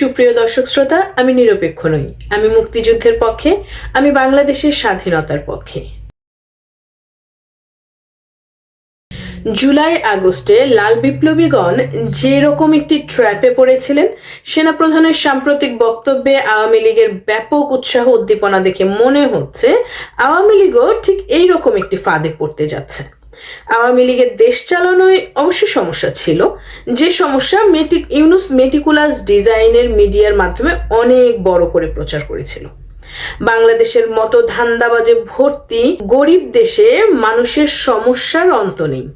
সুপ্রিয় দর্শক শ্রোতা, আমি নিরপেক্ষ নই। আমি মুক্তিযুদ্ধের পক্ষে, আমি বাংলাদেশের স্বাধীনতার পক্ষে। জুলাই আগস্টে লাল বিপ্লবীগণ যে রকম একটি ট্র্যাপে পড়েছিলেন, সেনাপ্রধানের সাম্প্রতিক বক্তব্যে আওয়ামী লীগের ব্যাপক উৎসাহ উদ্দীপনা দেখে মনে হচ্ছে আওয়ামী লীগও ঠিক এই রকম একটি ফাঁদে পড়তে যাচ্ছে। আওয়ামী লীগের দেশ চালানোয় অবশ্য সমস্যা ছিল, যে সমস্যা ইউনূস মেটিকুলাস ডিজাইনের মিডিয়ার মাধ্যমে অনেক বড় করে প্রচার করেছিল। বাংলাদেশের মতো ধান্দাবাজে ভর্তি গরিব দেশে মানুষের সমস্যার অন্ত নেই,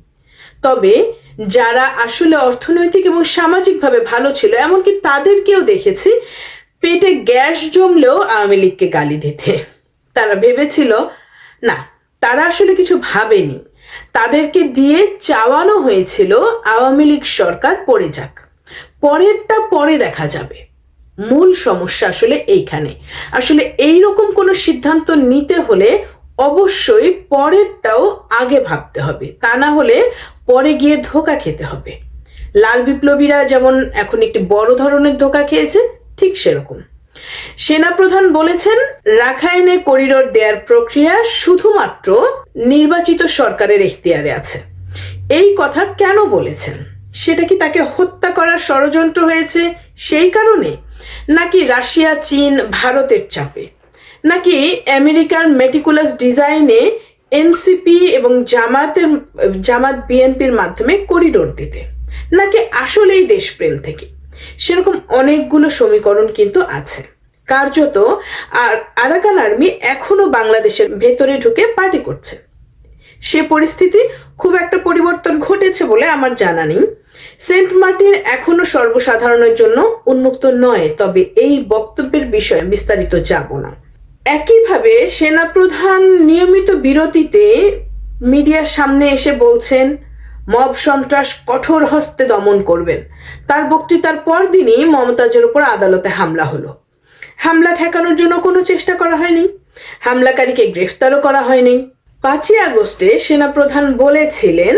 তবে যারা আসলে অর্থনৈতিক এবং সামাজিকভাবে ভালো ছিল, এমনকি তাদেরকেও দেখেছি পেটে গ্যাস জমলেও আওয়ামী লীগকে গালি দিতে। তারা ভেবেছিল না, তারা আসলে কিছু ভাবেনি, তাদেরকে দিয়ে চাওয়ানো হয়েছিল আওয়ামী লীগ সরকার পড়ে যাক, পরেরটা পরে দেখা যাবে। মূল সমস্যা আসলে এইখানে। আসলে এইরকম কোনো সিদ্ধান্ত নিতে হলে অবশ্যই পরেরটাও আগে ভাবতে হবে, তা না হলে পরে গিয়ে ধোঁকা খেতে হবে। লাল বিপ্লবীরা যেমন এখন একটি বড় ধরনের ধোঁকা খেয়েছে, ঠিক সেরকম সেনাপ্রধান বলেছেন রাখাইনে করিডোর দেওয়ার প্রক্রিয়া শুধুমাত্র নির্বাচিত সরকারের এখতিয়ারে আছে। এই কথা কেন বলেছেন? সেটা কি তাকে হত্যা করার ষড়যন্ত্র হয়েছে সেই কারণে, নাকি রাশিয়া, চীন, ভারতের চাপে, নাকি আমেরিকার মেটিকুলাস ডিজাইনে এনসিপি এবং জামাত বিএনপির মাধ্যমে করিডোর দিতে, নাকি আসলেই দেশপ্রেম থেকে? সেরকম অনেকগুলো সমীকরণ কিন্তু আছে। কার্যত আরাকান আর্মি এখনো বাংলাদেশের ভেতরে ঢুকে পার্টি করছে। সে পরিস্থিতি খুব একটা পরিবর্তন ঘটেছে বলে আমার জানা নেই। সেন্ট মার্টিন এখনো সর্বসাধারণের জন্য উন্মুক্ত নয়, তবে এই বক্তব্যের বিষয়ে বিস্তারিত যাব না। একইভাবে সেনাপ্রধান নিয়মিত বিরতিতে মিডিয়ার সামনে এসে বলছেন মব সন্ত্রাস কঠোর হস্তে দমন করবেন। তার বক্তৃতার পরদিনই মমতাজের উপর আদালতে হামলা হলো। হামলা ঠেকানোর জন্য কোনো চেষ্টা করা হয়নি, হামলাকারীকে গ্রেফতারও করা হয়নি। 5ই আগস্টে সেনাপ্রধান বলেছিলেন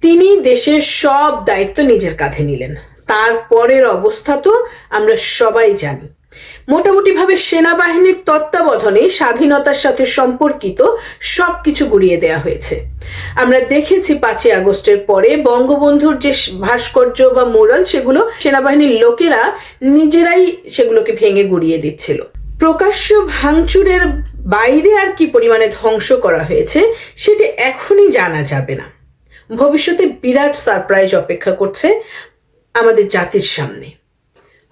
তিনি দেশের সব দায়িত্ব নিজের কাঁধে নিলেন। তারপরের অবস্থা তো আমরা সবাই জানি। মোটামুটিভাবে সেনাবাহিনীর তত্ত্বাবধানে স্বাধীনতার সাথে সম্পর্কিত সবকিছু গুড়িয়ে দেওয়া হয়েছে। আমরা দেখেছি 5ই আগস্টের পরে বঙ্গবন্ধুর যে ভাস্কর্য বা মুরাল, সেগুলো সেনাবাহিনীর লোকেরা নিজেরাই সেগুলোকে ভেঙে গুড়িয়ে দিচ্ছিল। প্রকাশ্য ভাঙচুরের বাইরে আর কি পরিমাণে ধ্বংস করা হয়েছে সেটা এখনই জানা যাবে না। ভবিষ্যতে বিরাট সারপ্রাইজ অপেক্ষা করছে আমাদের জাতির সামনে।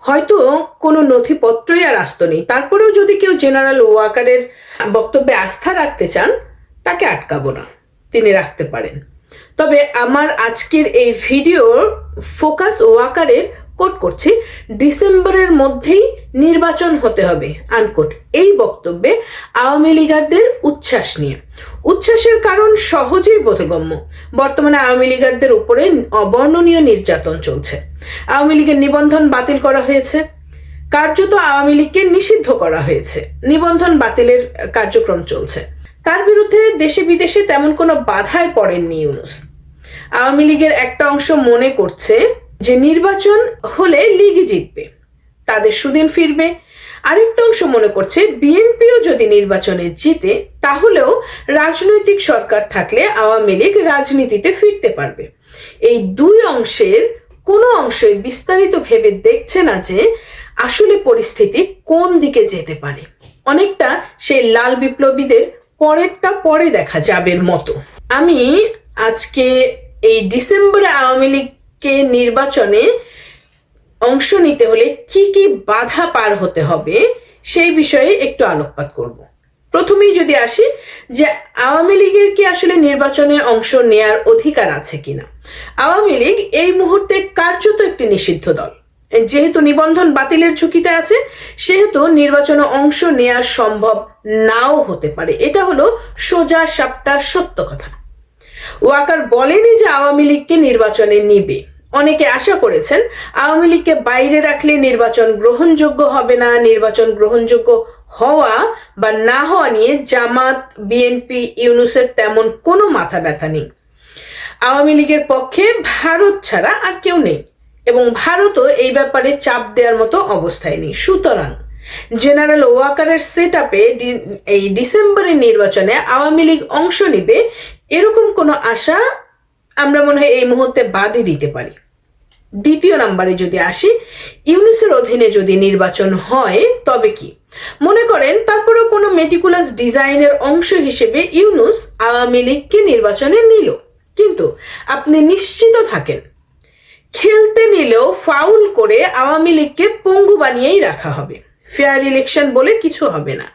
হয়তো কোনো নথিপত্রই আর আস্ত নেই, তারপরেও যদি কেউ জেনারেল ওয়াকারের বক্তব্যে আস্থা রাখতে চান, তাকে আটকাবো না, তিনি রাখতে পারেন। তবে আমার আজকের এই ভিডিওর ফোকাস ওয়াকারের, কোট করছি, ডিসেম্বরের মধ্যেই নির্বাচন হতে হবে আনকোট, এই বক্তব্যে আওয়ামী লীগারদের উচ্ছ্বাস নিয়ে। উচ্ছ্বাসের কারণ সহজেই বোধগম্য। বর্তমানে আওয়ামী লীগারদের উপরে অবর্ণনীয় নির্যাতন চলছে। আওয়ামী লীগের নিবন্ধন বাতিল করা হয়েছে, কার্যত আওয়ামী লীগকে নিষিদ্ধ করা হয়েছে, নিবন্ধন বাতিলের কার্যক্রম চলছে। তার বিরুদ্ধে দেশে বিদেশে তেমন কোনো বাধায় পড়েননি ইউনূস। আওয়ামী লীগের একটা অংশ মনে করছে যে নির্বাচন হলে লীগই জিতবে, তাদের সুদিন ফিরবে। আরেকটা অংশ মনে করছে বিএনপিও যদি নির্বাচনে জিতে, তাহলেও রাজনৈতিক সরকার থাকলে আওয়ামী লীগ রাজনীতিতে ফিরতে পারবে। এই দুই অংশের কোনো অংশই বিস্তারিত ভেবে দেখছে না যে আসলে পরিস্থিতি কোন দিকে যেতে পারে। অনেকটা সেই লাল বিপ্লবীদের পরেরটা পরে দেখা যাবের মতো। আমি আজকে এই ডিসেম্বরে আওয়ামী লীগকে নির্বাচনে অংশ নিতে হলে কি কি বাধা পার হতে হবে সেই বিষয়ে একটু আলোকপাত করব। প্রথমেই যদি আসি যে আওয়ামী লীগের কি আসলে নির্বাচনে অংশ নেয়ার অধিকার আছে কিনা। আওয়ামী লীগ এই মুহূর্তে কার্যত একটি নিষিদ্ধ দল। যেহেতু নিবন্ধন বাতিলের ঝুঁকিতে আছে, সেহেতু নির্বাচনে অংশ নেওয়া সম্ভব নাও হতে পারে। এটা হলো সোজা সাপটা সত্য কথা। ওয়াকার বলেনি যে আওয়ামী লীগকে নির্বাচনে নিবে। অনেকে আশা করেছেন আওয়ামী লীগকে বাইরে রাখলে নির্বাচন গ্রহণযোগ্য হবে না। নির্বাচন গ্রহণযোগ্য হওয়া বা না হওয়া নিয়ে জামাত, বিএনপি, ইউনূসের তেমন কোনো মাথা ব্যথা নেই। আওয়ামী লীগের পক্ষে ভারত ছাড়া আর কেউ নেই। এবং ভারতও এই ব্যাপারে চাপ দেওয়ার মতো অবস্থায় নেই। সুতরাং জেনারেল ওয়াকারের সেট আপে এই ডিসেম্বরের নির্বাচনে আওয়ামী লীগ অংশ নিবে এরকম কোনো আশা আমরা মনে হয় এই মুহূর্তে বাদই দিতে পারি। দ্বিতীয় নম্বরে যদি আসি, ইউনূসের অধীনে যদি নির্বাচন হয় তবে কি মনে করেন তারপরেও কোনো মেটিকুলাস ডিজাইনের অংশ হিসেবে ইউনূস আওয়ামী লীগকে নির্বাচনে নিল, কিন্তু আপনি নিশ্চিত থাকেন খেলতে নিলেও ফাউল করে আওয়ামী লীগকে পঙ্গু বানিয়েই রাখা হবে, ফেয়ার ইলেকশন বলে কিছু হবে না।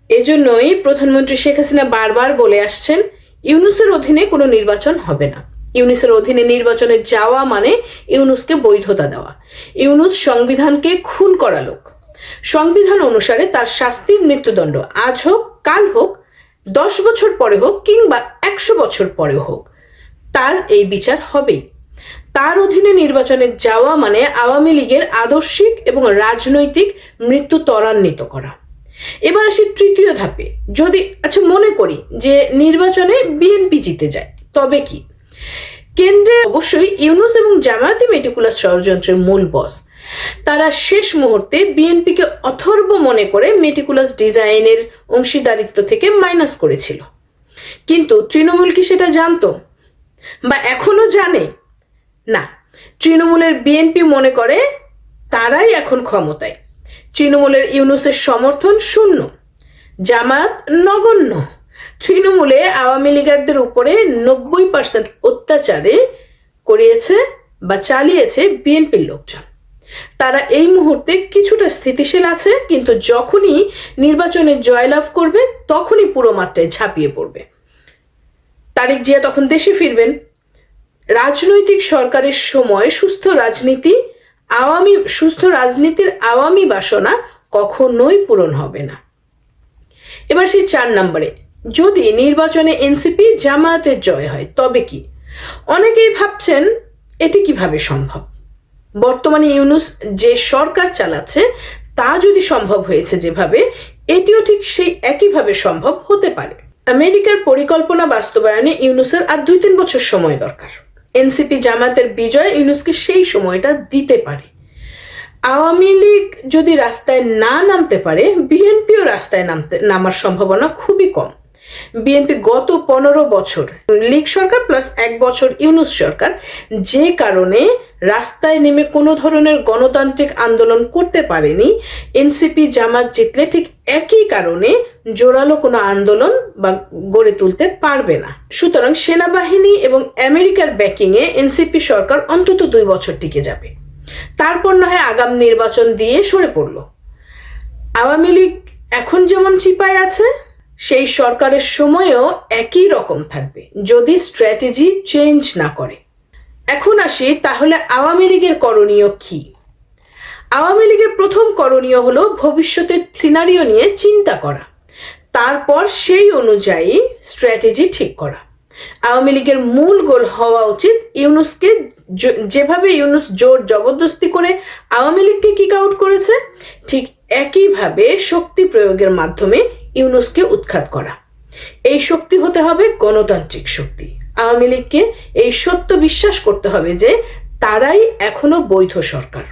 এজন্যই প্রধানমন্ত্রী শেখ হাসিনা বারবার বলে আসছেন ইউনূসের অধীনে কোনো নির্বাচন হবে না। ইউনূসের অধীনে নির্বাচনে যাওয়া মানে ইউনূসকে বৈধতা দেওয়া। ইউনূস সংবিধানকে খুন করা লোক। সংবিধান অনুসারে তার শাস্তি মৃত্যুদণ্ড, আজ হোক কাল হোক, 10 বছর পরে হোক কিংবা 100 বছর পরে হোক, তার এই বিচার হবেই। তার অধীনে নির্বাচনে যাওয়া মানে আওয়ামী লীগের আদর্শিক এবং রাজনৈতিক মৃত্যু ত্বরান্বিত করা। এবার আসি তৃতীয় ধাপে, যদি মনে করি যে নির্বাচনে বিএনপি জিতে যায় তবে কি? কেন্দ্রে অবশ্যই ইউনূস এবং জামায়াতে মেটিকুলাস ষড়যন্ত্রের মূল বস। তারা শেষ মুহূর্তে বিএনপিকে অথর্ব মনে করে মেটিকুলাস ডিজাইনের অংশীদারিত্ব থেকে মাইনাস করেছিল। কিন্তু তৃণমূল কি সেটা জানতো বা এখনো জানে? না, তৃণমূলের বিএনপি মনে করে তারাই এখন ক্ষমতায়। তৃণমূলের ইউনূসের সমর্থন শূন্য, জামায়াত নগণ্য। তৃণমূলে আওয়ামী লীগারদের উপরে 90% অত্যাচারে করিয়েছে বা চালিয়েছে বিএনপির লোকজন। তারা এই মুহূর্তে কিছুটা স্থিতিশীল আছে, কিন্তু যখনই নির্বাচনে জয়লাভ করবে তখনই পুরো মাত্রায় ঝাঁপিয়ে পড়বে। তারেক জিয়া তখন দেশে ফিরবেন। রাজনৈতিক সরকারের সময় সুস্থ রাজনীতির আওয়ামী বাসনা কখনোই পূরণ হবে না। এবার সেই 4 নম্বরে, যদি নির্বাচনে এনসিপি জামায়াতের জয় হয় তবে কি? অনেকেই ভাবছেন এটি কিভাবে সম্ভব। বর্তমানে ইউনূস যে সরকার চালাচ্ছে তা যদি সম্ভব হয়েছে যেভাবে, এটিও ঠিক সেই একইভাবে সম্ভব হতে পারে। আমেরিকার পরিকল্পনা বাস্তবায়নে ইউনূসের আর 2-3 বছর সময় দরকার। এনসিপি জামায়াতের বিজয় ইউনূসকে সেই সময়টা দিতে পারে। আওয়ামী লীগ যদি রাস্তায় না নামতে পারে, বিএনপিও রাস্তায় নামার সম্ভাবনা খুবই কম। বিএনপি গত 15 বছর লীগ সরকার প্লাস 1 বছর ইউনূস সরকার যে কারণে রাস্তায় নেমে কোনো ধরনের গণতান্ত্রিক আন্দোলন করতে পারেনি, এনসিপি জামাত জিতলে ঠিক একই কারণে জোরালো কোনো আন্দোলন বা গড়ে তুলতে পারবে না। সুতরাং সেনাবাহিনী এবং আমেরিকার ব্যাকিংয়ে এনসিপি সরকার অন্তত 2 বছর টিকে যাবে। তারপর না হয় আগাম নির্বাচন দিয়ে সরে পড়ল। আওয়ামী লীগ এখন যেমন চিপায় আছে, সেই সরকারের সময়ও একই রকম থাকবে যদি স্ট্র্যাটেজি চেঞ্জ না করে। এখন আসি তাহলে আওয়ামী লীগের করণীয় কি? আওয়ামী লীগের প্রথম করণীয় হলো ভবিষ্যতের সিনারিও নিয়ে চিন্তা করা, তারপর সেই অনুযায়ী স্ট্র্যাটেজি ঠিক করা। আওয়ামী লীগের মূল গোল হওয়া উচিত ইউনূসকে, যেভাবে ইউনূস জোর জবরদস্তি করে আওয়ামী লীগকে কিক আউট করেছে, ঠিক একইভাবে শক্তি প্রয়োগের মাধ্যমে ইউনূসকে উৎখাত করা। এই শক্তি হতে হবে গণতান্ত্রিক শক্তি। আওয়ামী লীগকে এই সত্য বিশ্বাস করতে হবে যে তারাই এখনো বৈধ সরকার,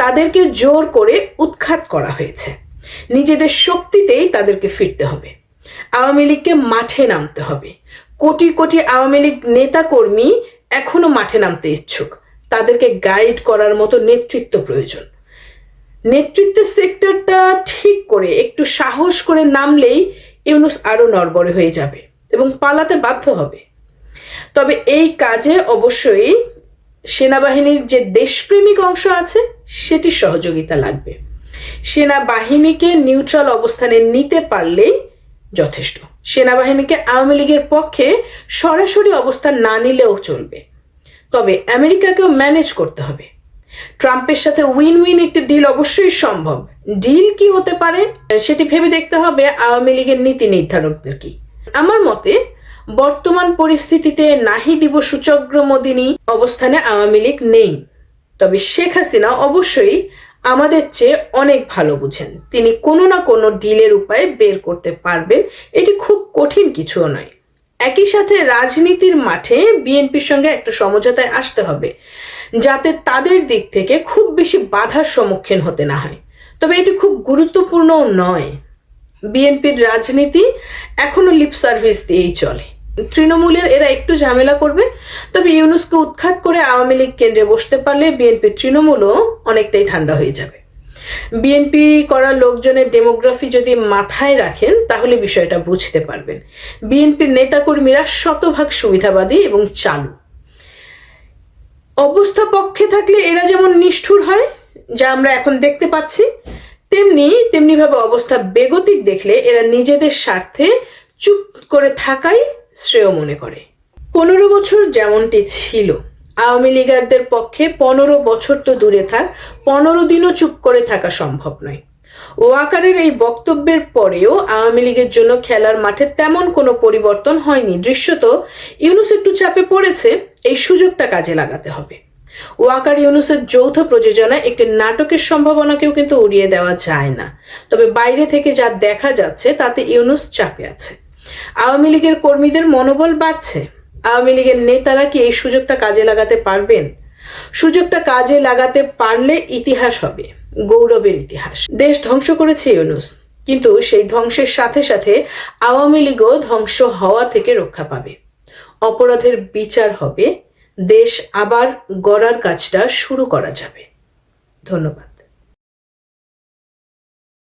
তাদেরকে জোর করে উৎখাত করা হয়েছে। নিজেদের শক্তিতেই তাদেরকে ফিরতে হবে। আওয়ামী লীগকে মাঠে নামতে হবে। কোটি কোটি আওয়ামী লীগ নেতা কর্মী এখনো মাঠে নামতে ইচ্ছুক, তাদেরকে গাইড করার মতো নেতৃত্ব প্রয়োজন। নেতৃত্বের সেক্টরটা ঠিক করে একটু সাহস করে নামলেই ইউনূস আরো নড়বড়ে হয়ে যাবে এবং পালাতে বাধ্য হবে। তবে এই কাজে অবশ্যই সেনাবাহিনীর যে দেশপ্রেমিক অংশ আছে সেটির সহযোগিতা লাগবে। সেনাবাহিনীকে নিউট্রাল অবস্থানে নিতে পারলেই যথেষ্ট। সেনাবাহিনীকে আওয়ামী লীগের পক্ষে সরাসরি অবস্থান না নিলেও চলবে, তবে আমেরিকাকেও ম্যানেজ করতে হবে। ট্রাম্পের সাথে উইন উইন একটি ডিল অবশ্যই সম্ভব। ডিল কি হতে পারে সেটি ভেবে দেখতে হবে আওয়ামী লীগের নীতি নির্ধারকদের কি। আমার মতে বর্তমান পরিস্থিতিতে নাহি দিব সূচগ্রমোদিনী অবস্থানে আওয়ামী লীগ নেই, তবে শেখ হাসিনা অবশ্যই আমাদের চেয়ে অনেক ভালো বুঝেন। তিনি কোনো না কোনো ডিলের উপায় বের করতে পারবেন, এটি খুব কঠিন কিছুও নয়। একই সাথে রাজনীতির মাঠে বিএনপির সঙ্গে একটা সমঝোতায় আসতে হবে। যাতে তাদের দিক থেকে খুব বেশি বাধার সম্মুখীন হতে না হয়। তবে এটি খুব গুরুত্বপূর্ণ নয়। বিএনপির রাজনীতি এখনো লিপ সার্ভিস দিয়েই চলে। তৃণমূলের এরা একটু ঝামেলা করবে, তবে ইউনূসকে উৎখাত করে আওয়ামী লীগ কেন্দ্রে বসতে পারলে বিএনপির তৃণমূলও অনেকটাই ঠান্ডা হয়ে যাবে। বিএনপি করা লোকজনের ডেমোগ্রাফি যদি মাথায় রাখেন তাহলে বিষয়টা বুঝতে পারবেন। বিএনপির নেতাকর্মীরা শতভাগ সুবিধাবাদী এবং চালু। অবস্থা পক্ষে থাকলে এরা যেমন নিষ্ঠুর হয়, যা আমরা এখন দেখতে পাচ্ছি, তেমনি ভাবে অবস্থা বেগতিক দেখলে এরা নিজেদের স্বার্থে চুপ করে থাকাই শ্রেয় মনে করে। 15 বছর যেমনটি ছিল, আওয়ামী লীগারদের পক্ষে 15 বছর তো দূরে থাক, 15 দিনও চুপ করে থাকা সম্ভব নয়। ওয়াকারের এই বক্তব্যের পরেও আওয়ামী লীগের জন্য খেলার মাঠে তেমন কোনো পরিবর্তন হয়নি। দৃশ্যত ইউনূস একটু চাপে পড়েছে, এই সুযোগটা কাজে লাগাতে হবে। ওয়াকার ইউনূসের যৌথ প্রযোজনায় একটি নাটকের সম্ভাবনাকেও কিন্তু উড়িয়ে দেওয়া যায় না। তবে বাইরে থেকে যা দেখা যাচ্ছে তাতে ইউনূস চাপে আছে। আওয়ামী লীগের কর্মীদের মনোবল বাড়ছে। আওয়ামী লীগের নেতারা কি এই সুযোগটা কাজে লাগাতে পারবেন? সুযোগটা কাজে লাগাতে পারলে ইতিহাস হবে, গৌরবের ইতিহাস। দেশ ধ্বংস করেছে ইউনূস, কিন্তু সেই ধ্বংসের সাথে সাথে আওয়ামী লীগও ধ্বংস হওয়া থেকে রক্ষা পাবে। অপরাধের বিচার হবে, দেশ আবার গড়ার কাজটা শুরু করা যাবে। ধন্যবাদ।